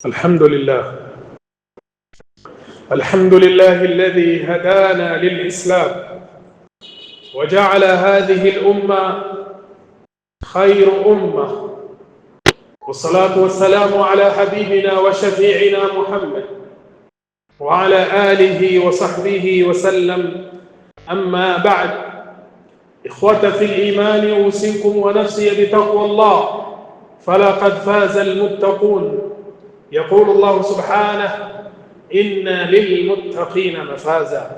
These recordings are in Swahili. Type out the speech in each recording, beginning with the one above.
الحمد لله الذي هدانا للإسلام وجعل هذه الأمة خير أمة، والصلاة والسلام على حبيبنا وشفيعنا محمد وعلى آله وصحبه وسلم. أما بعد، إخوة في الإيمان، أوصيكم ونفسي بتقوى الله، فلقد فاز المتقون. يقول الله سبحانه: إن للمتقين مفازا.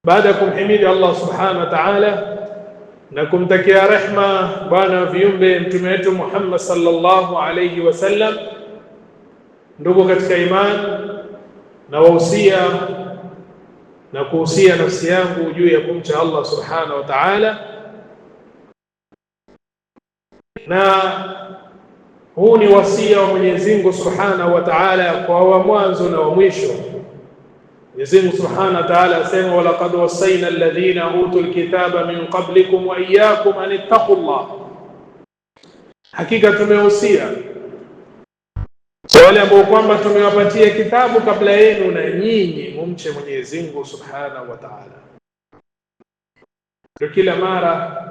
بعدكم حميد الله سبحانه وتعالى na kumtakia rehma bwana viumbe mtume wetu Muhammad sallallahu alayhi wasallam. Ndugu katika imani, na wahusia na kuhusia nafsi yangu juu ya kumcha Allah subhanahu wa ta'ala, na huu ni wasia wa Mwenyezi Mungu subhanahu wa ta'ala kwa wa mwanzo na wa mwisho. Mwenyezi Mungu subhanahu wa ta'ala asema: walaqad wasaina alladhina utul kitaba min qablikum wa iyyakum an ittaqullah, hakika tumehusia wale ambao kwamba tumewapatia kitabu kabla yenu na nyinyi mumche Mwenyezi Mungu subhanahu wa ta'ala. Kwa kila mara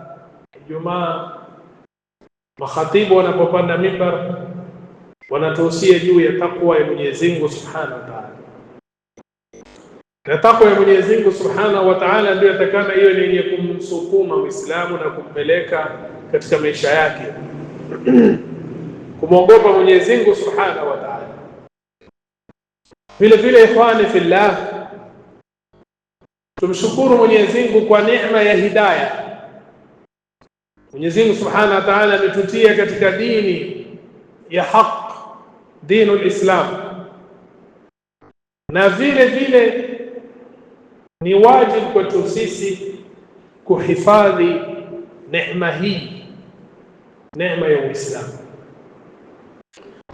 Ijumaa makhatibu wanapopanda mimbar wanatuhusia juu ya takwa ya Mwenyezi Mungu subhanahu wa ta'ala. Na takwa ya Mwenyezi Mungu subhanahu wa ta'ala ndio atakana hiyo ni yenye kumsukuma Muislamu na kumpeleka katika maisha yake kumwogopa Mwenyezi Mungu subhanahu wa ta'ala. Vile vile, ikhwani fillah, tumshukuru Mwenyezi Mungu kwa neema ya hidayah. Mwenyezi Mungu subhanahu wa ta'ala ametutia katika dini ya haq, dinul Islam, na vile vile ni wajibu kwetu sisi kuhifadhi neema hii, neema ya Uislamu.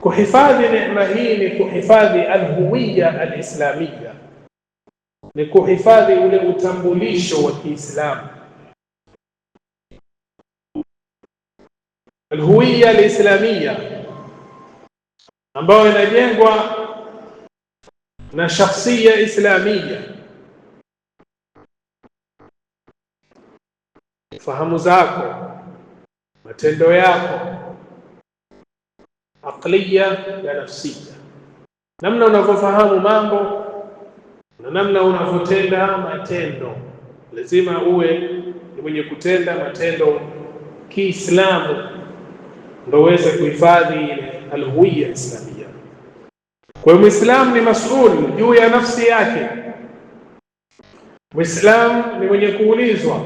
Kuhifadhi neema hii ni kuhifadhi alhuwiya alislamia, ni kuhifadhi ule utambulisho wa Kiislamu. Alhuwiya alislamia ambayo inajengwa na shakhsia islamia, fahamu zako, matendo yako, aqliya ya nafsia, namna unavyofahamu mambo na namna unavyotenda matendo. Lazima uwe ni mwenye kutenda matendo Kiislamu ndio uweze kuhifadhi alhuwiya islamia. Kwa hiyo Muislamu ni mas'ul juu ya nafsi yake. Muislamu ni mwenye kuulizwa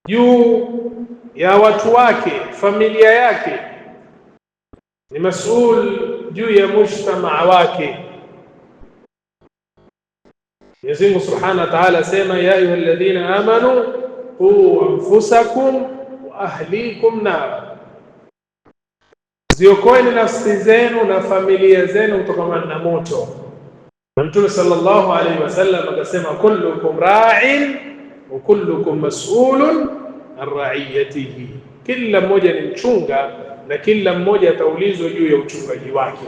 juu ya watu wake, familia yake, ni mas'ul juu ya mujtamaa wake. Mwenyezi Mungu subhanahu wa ta'ala asema: ya ayyuhalladhina amanu qu anfusakum wa ahlikum nar, ziokoeni nafsi zenu na familia zenu kutokana na moto. Na Mtume sallallahu alayhi wasallam akasema: kullukum ra'in wa kullukum mas'ulun an ra'iyatihi, kila mmoja ni mchunga na kila mmoja ataulizwa juu ya uchungaji wake.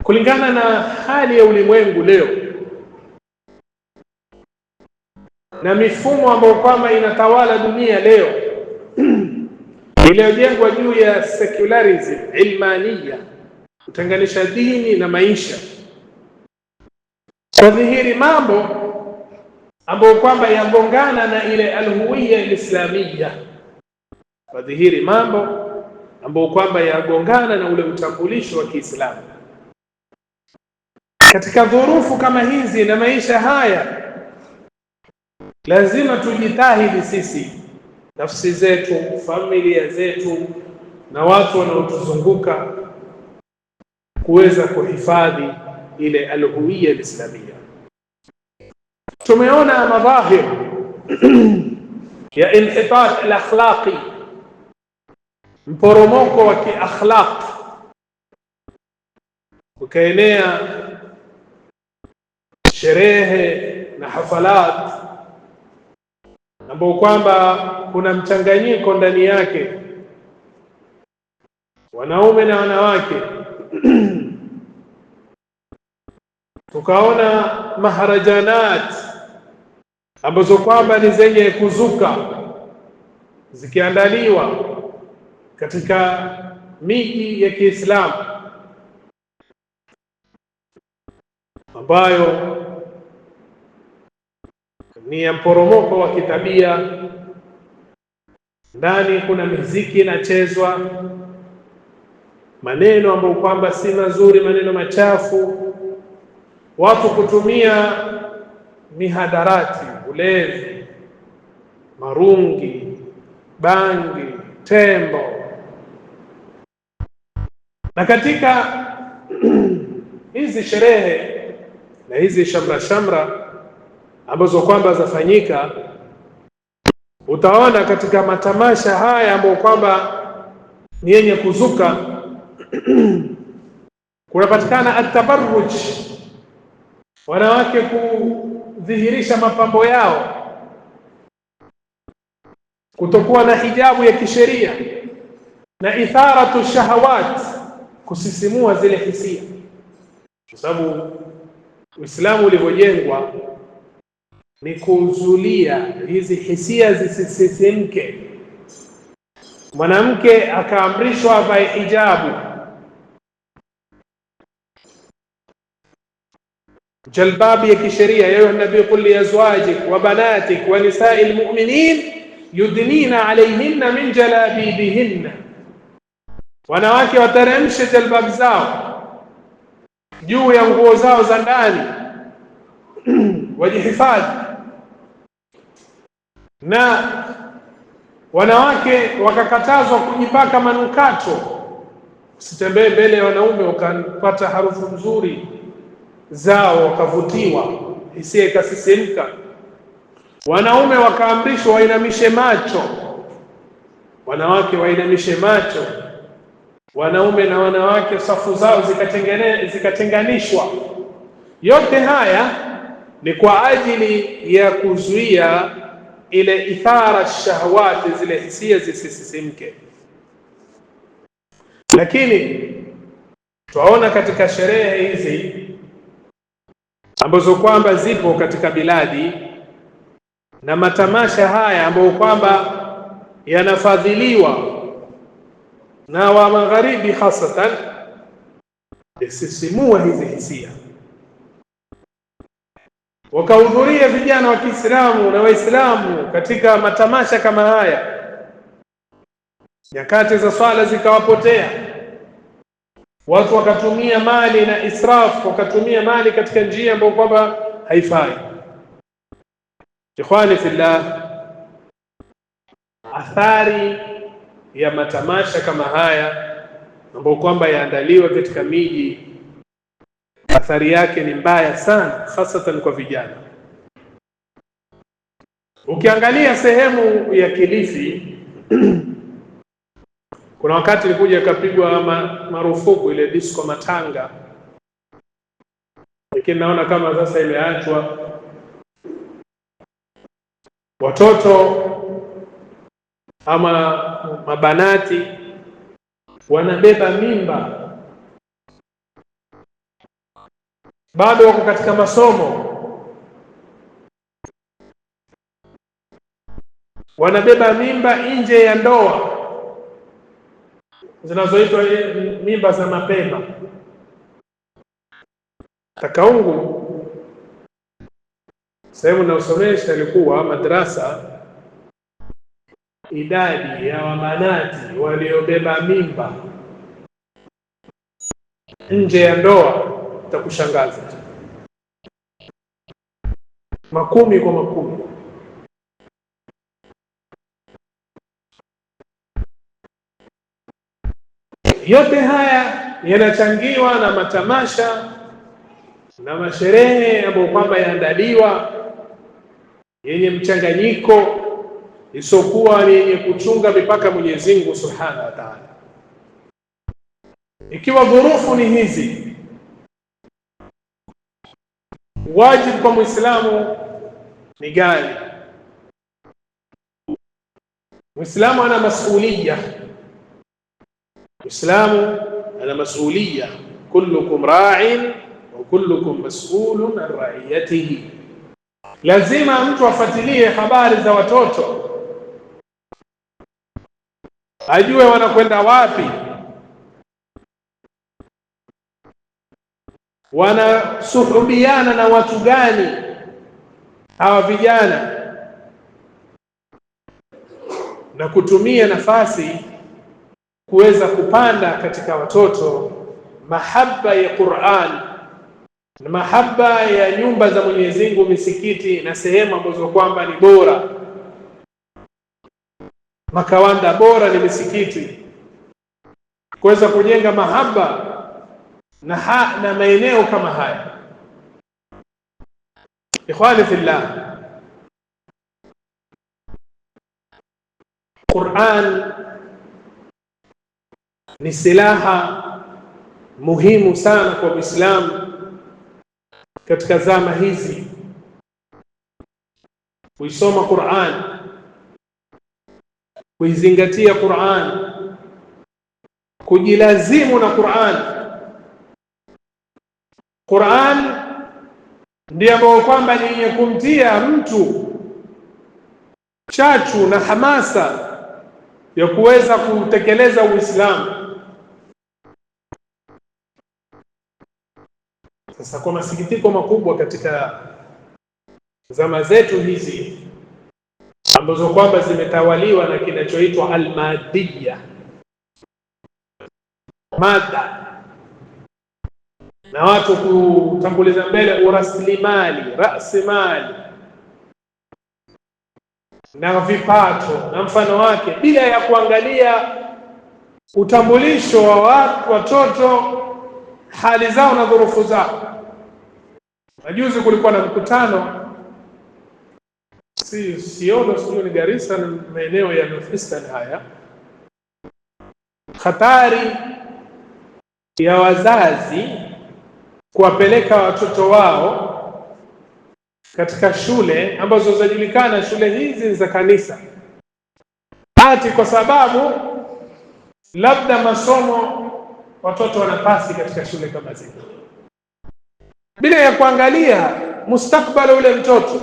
Kulingana na hali ya ulimwengu leo na mifumo ambayo kwamba inatawala dunia leo iliyojengwa juu ya secularism, ilmania, kutenganisha dini na maisha, kwa dhihiri mambo ambayo kwamba yagongana na ile alhuwiya alislamia, kwa dhihiri mambo ambayo kwamba yagongana na ule utambulisho wa Kiislamu. Katika dhurufu kama hizi na maisha haya, lazima tujitahidi sisi, nafsi zetu, familia zetu na watu wanaotuzunguka, kuweza kuhifadhi ile alhuwiya alislamia. Tumeona madhahir ya inhitat alakhlaqi, mporomoko wa kiakhlaq ukaenea sherehe na hafalat ambao kwamba kuna mchanganyiko ndani yake, wanaume na wanawake. Tukaona maharajanat ambazo kwamba ni zenye kuzuka zikiandaliwa katika miji ya Kiislamu, ambayo ni ya mporomoko wa kitabia. Ndani kuna muziki inachezwa, maneno ambayo kwamba si mazuri, maneno machafu, watu kutumia mihadarati, ulevi, marungi, bangi, tembo. Na katika hizi sherehe na hizi shamra ambazo kwamba zafanyika, utaona katika matamasha haya ambayo kwamba ni yenye kuzuka kunapatikana atabarruj, wanawake kudhihirisha mapambo yao, kutokuwa na hijabu ya kisheria, na itharatu shahawat, kusisimua zile hisia, kwa sababu Uislamu ulivyojengwa ni kuzulia hizi hisia zisisisimke. Mwanamke akaamrishwa avae hijabu, jalbabi ya kisheria. Ya ayuha nabii qul li azwajik wa banatik wa nisa'il mu'minin yudnina alayhinna min jalabibihinna, wanawake wateremshe jalbab zao juu ya nguo zao za ndani, wajihifadhi. Na wanawake wakakatazwa kujipaka manukato, usitembee mbele ya wanaume ukapata harufu nzuri zao wakavutiwa, hisia ikasisimka. Wanaume wakaamrishwa wainamishe macho, wanawake wainamishe macho. Wanaume na wanawake safu zao zikatenganishwa. Yote haya ni kwa ajili ya kuzuia ile ithara shahawati, zile hisia zisisisimke. Lakini tunaona katika sherehe hizi ambazo kwamba zipo katika biladi na matamasha haya ambayo kwamba yanafadhiliwa na wa magharibi, hasatan yasisimua hizi hisia, wakahudhuria vijana wa Kiislamu na Waislamu katika matamasha kama haya, nyakati za swala zikawapotea, watu wakatumia mali na israfu, wakatumia mali katika njia ambayo kwamba haifai. Ikhwani fillah, athari ya matamasha kama haya ambayo kwamba yaandaliwa katika miji, athari yake ni mbaya sana, hasatan kwa vijana. Ukiangalia sehemu ya Kilifi kuna wakati ilikuja ikapigwa marufuku ile disco matanga, lakini naona kama sasa imeachwa. Watoto ama mabanati wanabeba mimba, bado wako katika masomo, wanabeba mimba nje ya ndoa, zinazoitwa mimba za mapema. Takaungu sehemu na usomesha ilikuwa madrasa, idadi ya wabanati waliobeba mimba nje ya ndoa itakushangaza, makumi kwa makumi. Yote haya yanachangiwa na matamasha na masherehe ambayo kwamba yaandaliwa yenye mchanganyiko, isokuwa ni yenye kuchunga mipaka Mwenyezi Mungu Subhanahu wa Ta'ala. Ikiwa dhurufu ni hizi, wajibu kwa Muislamu ni gani? Muislamu ana masuliya, Muislamu ana masuliya. Kullukum ra'in wa kullukum mas'ulun an ra'iyatihi. Lazima mtu afuatilie habari za watoto, ajue wanakwenda wapi, wanasuhubiana na watu gani hawa vijana, na kutumia nafasi kuweza kupanda katika watoto mahaba ya Qur'an na mahaba ya nyumba za Mwenyezi Mungu, misikiti na sehemu ambazo kwamba ni bora. Makawanda bora ni misikiti, kuweza kujenga mahaba na maeneo kama haya. Ikhwani fillah, Qur'an ni silaha muhimu sana kwa Uislamu katika zama hizi. Kuisoma Qur'an, kuizingatia Qur'an, kujilazimu na Qur'an. Qur'an ndiyo ambayo kwamba ni yenye kumtia mtu chachu na hamasa ya kuweza kutekeleza Uislamu. Sasa kwa masikitiko makubwa katika zama zetu hizi ambazo kwamba zimetawaliwa na kinachoitwa almadiyya, mada, na watu kutanguliza mbele uraslimali, rasimali na vipato na mfano wake, bila ya kuangalia utambulisho wa watoto, hali zao na dhurufu zao. Majuzi kulikuwa na mkutano Siodo, sio ni Garissa na maeneo ya Northeastern haya, hatari ya wazazi kuwapeleka watoto wao katika shule ambazo zinajulikana shule hizi za kanisa, ati kwa sababu labda masomo watoto wanapasi katika shule kama zile, bila ya kuangalia mustakbali ule mtoto,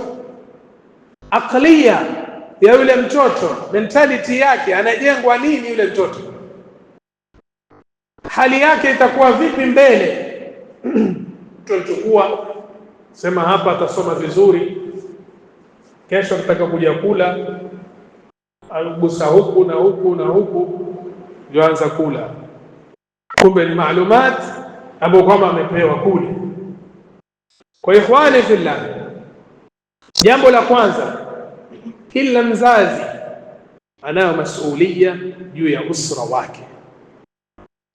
aklia ya yule mtoto, mentality yake, anajengwa nini yule mtoto, hali yake itakuwa vipi mbele. Tunachukua sema hapa atasoma vizuri, kesho nataka kuja kula, agusa huku na huku na huku, ndio anza kula, kumbe ni maalumat ambayo kwamba amepewa kule. Kwa ikhwani fillah, jambo la kwanza, kila mzazi anayo masulia juu ya usra wake.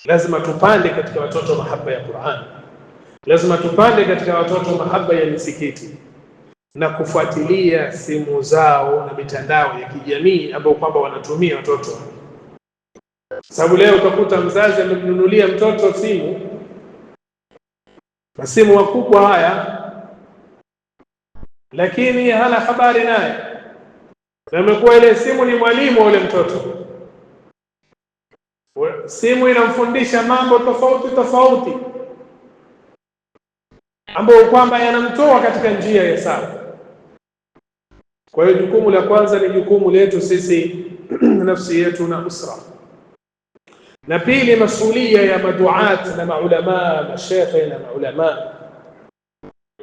Lazima tupande katika watoto mahaba ya Qur'an, lazima tupande katika watoto mahaba ya misikiti na kufuatilia simu zao na mitandao ya kijamii ambayo kwamba wanatumia watoto. Sababu leo utakuta mzazi amemnunulia mtoto simu, masimu makubwa haya, lakini hana habari naye, na imekuwa ile simu ni mwalimu wa ule mtoto. Simu inamfundisha mambo tofauti tofauti ambayo kwamba yanamtoa katika njia ya sawa. Kwa hiyo jukumu la kwanza ni jukumu letu sisi nafsi yetu na usra, na pili masulia ya maduat na maulama, mashekhe na maulama,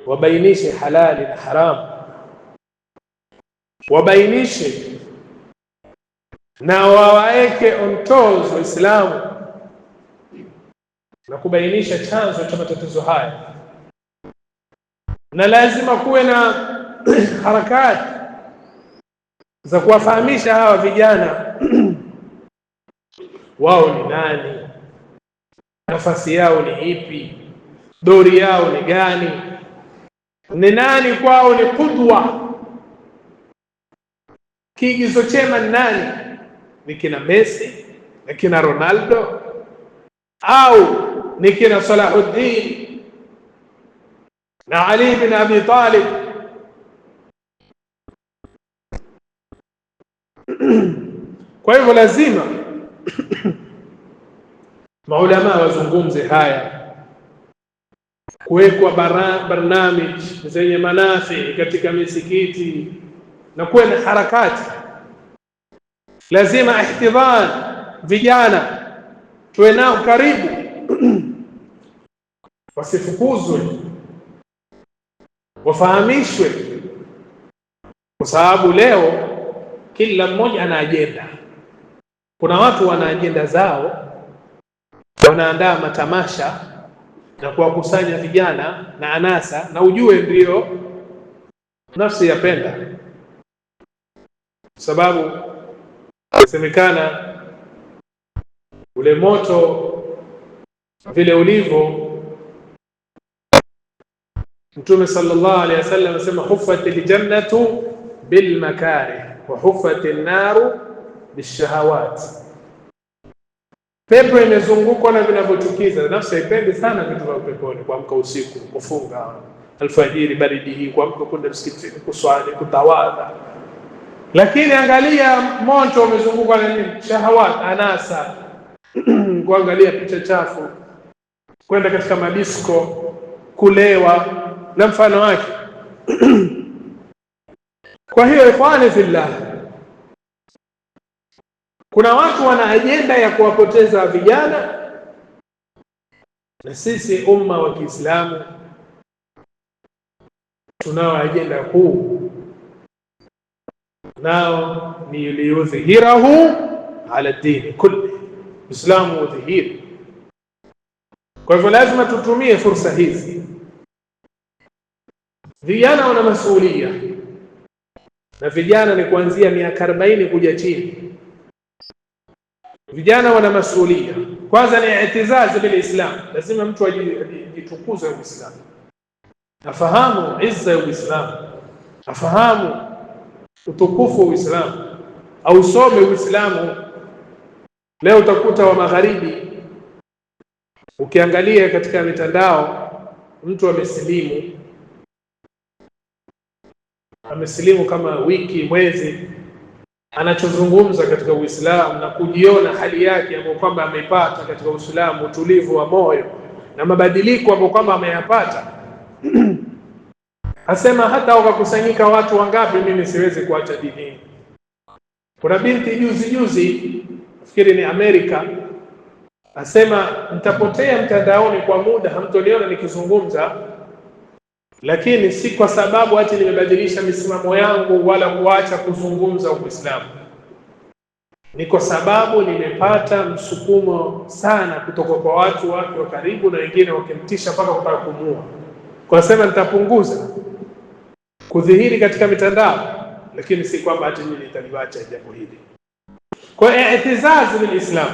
wabainishe halali na haramu, wabainishe na wawaeke on toes Waislamu na kubainisha chanzo cha matatizo haya. Na lazima kuwe na harakati za kuwafahamisha hawa vijana wao ni nani, nafasi yao ni ipi, dori yao ni gani, ni nani kwao ni qudwa, kiigizo chema ni nani, ni kina Messi, ni kina Ronaldo, au ni kina Salahuddin na Ali bin Abi Talib. Kwa hivyo lazima maulama wazungumze haya, kuwekwa barnamij zenye manafi katika misikiti na kuwe na harakati. Lazima ihtidhan, vijana tuwe nao karibu wasifukuzwe, wafahamishwe, kwa sababu leo kila mmoja ana ajenda. Kuna watu wana ajenda zao, wanaandaa matamasha na kuwakusanya vijana na anasa, na ujue ndio nafsi yapenda, sababu inasemekana ule moto vile ulivyo, Mtume sallallahu alaihi wasallam anasema huffatil jannatu bil makarih wa huffatin naru bishahawat. Pepo imezungukwa na vinavyochukiza. Nafsi haipendi sana vitu vya peponi, kuamka usiku, kufunga alfajiri, baridi hii, kuamka kwenda msikitini, kuswali, kutawadha. Lakini angalia moto umezungukwa na nini? Shahawat, anasa, kuangalia picha chafu, kwenda katika madisko, kulewa na mfano wake. Kwa hiyo ikhwani fillah, kuna watu wana ajenda ya kuwapoteza vijana, na sisi umma wa Kiislamu tunao ajenda kuu, nao ni liyudhhirahu ala dini kulli, Uislamu udhihiri. Kwa hivyo lazima tutumie fursa hizi. Vijana wana masuhulia, na vijana ni kuanzia miaka 40 kuja chini. Vijana wana masuhulia. Kwanza ni i'tizazi bil Islam, lazima mtu ajitukuze Uislamu, afahamu izza ya Uislamu, afahamu utukufu wa Uislamu, ausome Uislamu. Leo utakuta wa magharibi, ukiangalia katika mitandao, mtu amesilimu kama wiki, mwezi, anachozungumza katika Uislamu na kujiona hali yake ambayo kwamba ameipata katika Uislamu, utulivu wa moyo na mabadiliko ambayo kwamba ameyapata. Asema hata wakakusanyika watu wangapi, mimi siwezi kuacha dini. Kuna binti juzi nafikiri ni Amerika, asema nitapotea mtandaoni kwa muda, hamtoniona nikizungumza, lakini si kwa sababu ati nimebadilisha misimamo yangu wala kuacha kuzungumza Uislamu. Ni kwa sababu nimepata msukumo sana kutoka kwa watu wake wa karibu, na wengine wakimtisha mpaka kutaka kumuua. Kwa sema nitapunguza kudhihiri katika mitandao, lakini si kwamba ati mimi nitaliacha jambo hili. Kwa i'tizazi bil Islam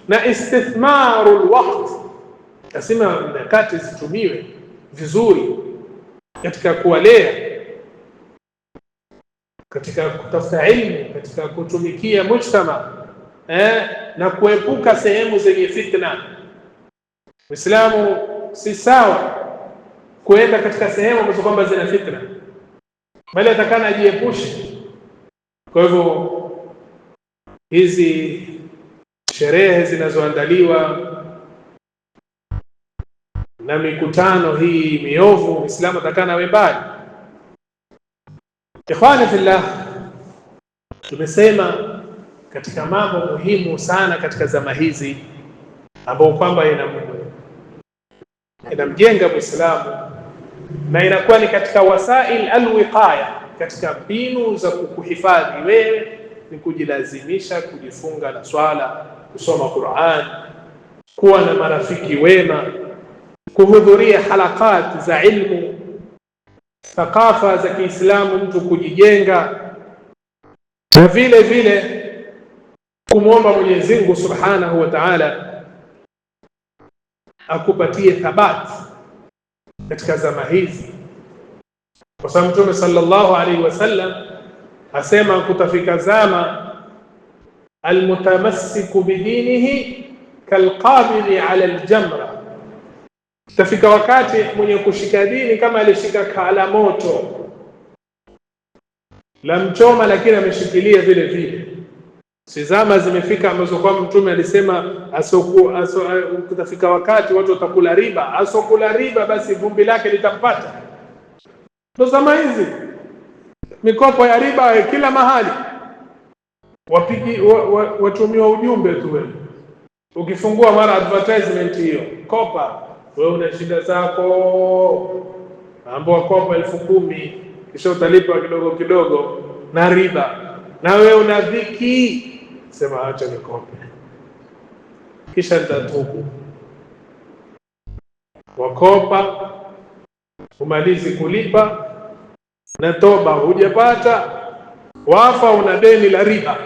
na istithmarul waqt, nasema nyakati zitumiwe vizuri katika kuwalea, katika kutafuta ilmu, katika kutumikia mujtama, na kuepuka sehemu zenye fitna. Uislamu si sawa kuenda katika sehemu ambazo kwamba zina fitna, bali atakana ajiepushe. Kwa hivyo hizi sherehe zinazoandaliwa na mikutano hii miovu, Uislamu atakana awe mbali. Ikhwani fillah, tumesema katika mambo muhimu sana katika zama hizi ambao kwamba inamjenga Muislamu na inakuwa ni katika wasail alwiqaya, katika mbinu za kukuhifadhi wewe, ni kujilazimisha kujifunga na swala, kusoma Qur'an, kuwa na marafiki wema, kuhudhuria halakati za ilmu, thakafa za Kiislamu, mtu kujijenga, na vile vile kumwomba Mwenyezi Mungu Subhanahu wa Ta'ala akupatie thabati katika zama hizi, kwa sababu Mtume sallallahu alaihi wasallam asema kutafika zama almutamassiku bidinihi kalqabili ala aljamra, tafika wakati mwenye kushika dini kama alishika kala moto. la mchoma, lakini ameshikilia vile vile. Si zama zimefika ambazo kwa Mtume alisema kutafika wakati watu watakula riba, asokula riba basi vumbi lake litampata. Ndio zama hizi, mikopo ya riba kila mahali, watumiwa ujumbe tu wewe. Ukifungua mara advertisement hiyo, kopa, wewe una shida zako, ambao kopa 10,000 kisha utalipa kidogo kidogo na riba, na wewe una dhiki, sema acha nikope kisha nitatubu. Wakopa, umalizi kulipa na toba hujapata, wafa una deni la riba.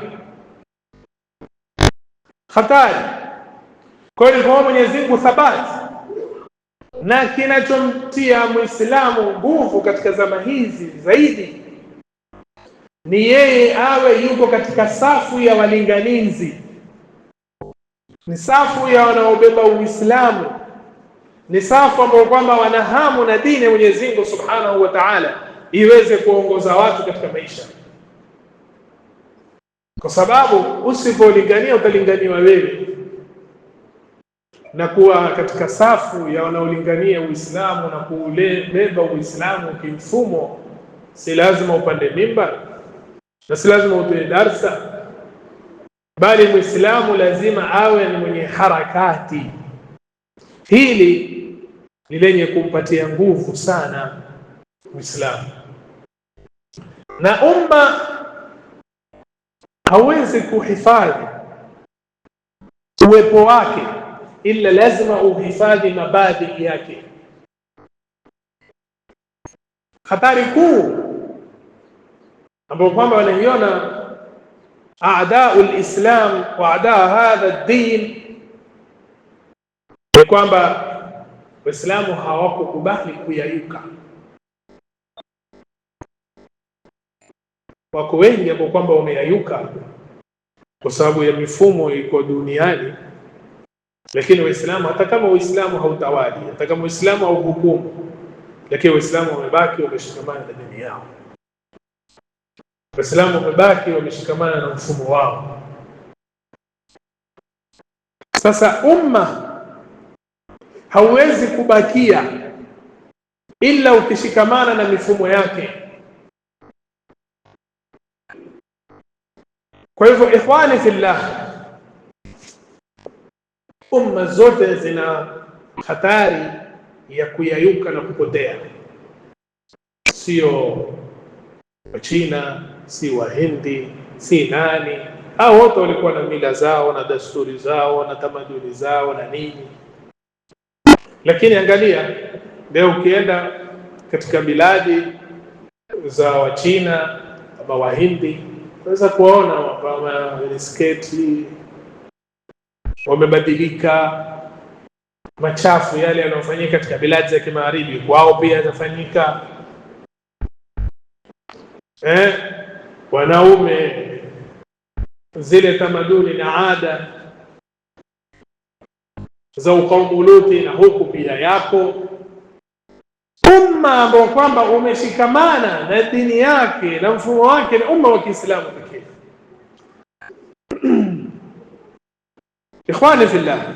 Hatari. Kwa hiyo kwa Mwenyezi Mungu thabati, na kinachomtia Muislamu nguvu katika zama hizi zaidi ni yeye awe yuko katika safu ya walinganizi, ni safu ya wanaobeba Uislamu, ni safu ambao kwamba wanahamu na dini ya Mwenyezi Mungu Subhanahu wa Ta'ala iweze kuongoza watu katika maisha. Kwa sababu usipolingania utalinganiwa wewe, na kuwa katika safu ya wanaolingania Uislamu na kuubeba Uislamu kimfumo, si lazima upande mimbar na si lazima utoe darsa, bali Muislamu lazima awe ni mwenye harakati. Hili ni lenye kumpatia nguvu sana Muislamu, na umma hawezi kuhifadhi uwepo wake ila lazima uhifadhi mabadhi yake. Hatari kuu ambayo kwamba wanaiona aadaul Islam wa aadaa hadha ad-din ni kwamba Waislamu hawakukubali kuyayuka. Wako wengi ambao kwamba wameyayuka kwa sababu ya mifumo iko duniani, lakini Waislamu, hata kama Uislamu hautawali, hata kama Uislamu hauhukumu, lakini Waislamu wamebaki wameshikamana na dini yao. Waislamu wamebaki wameshikamana na mfumo wao. Sasa umma hauwezi kubakia ila ukishikamana na mifumo yake. Kwa hivyo ikhwani fillah, umma zote zina hatari ya kuyayuka na kupotea. Sio Wachina, si Wahindi, si nani, hao wote walikuwa na mila zao na desturi zao na tamaduni zao na nini. Lakini angalia leo ukienda katika biladi za Wachina ama Wahindi, unaweza kuona wamesketi, wamebadilika. Machafu yale yanayofanyika katika biladi za kimagharibi kwao pia yanafanyika. Wanaume, zile tamaduni na ada za ukaumu Luti na huku pia yako. Umma ambao kwamba umeshikamana na dini yake na mfumo wake ni umma wa Kiislamu pekee. Ikhwani fillah,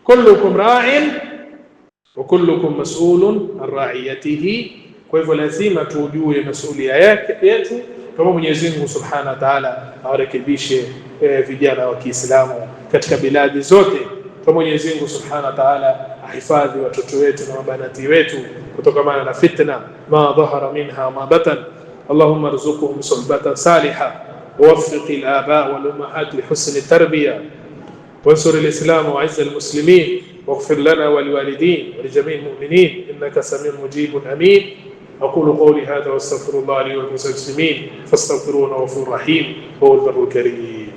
kullukum ra'in wa kullukum mas'ulun an ra'iyatihi. Kwa hivyo lazima tujue masulia yetu, kama Mwenyezi Mungu Subhanahu wa Ta'ala awarekebishe vijana wa Kiislamu katika biladi zote. Kwa Mwenyezi Mungu Subhanahu wa Ta'ala ahifadhi watoto wetu na mabanati wetu kutokana na fitna ma dhahara minha ma batan. Allahumma arzuqhum suhbatan salihah ووفق الآباء والأمهات لحسن التربية وانصر الإسلام وعز المسلمين واغفر لنا ولوالدين ولجميع المؤمنين إنك سميع مجيب أمين. أقول قولي هذا واستغفر الله لي ولكم المسلمين فاستغفروه إنه غفور رحيم هو البر الكريم.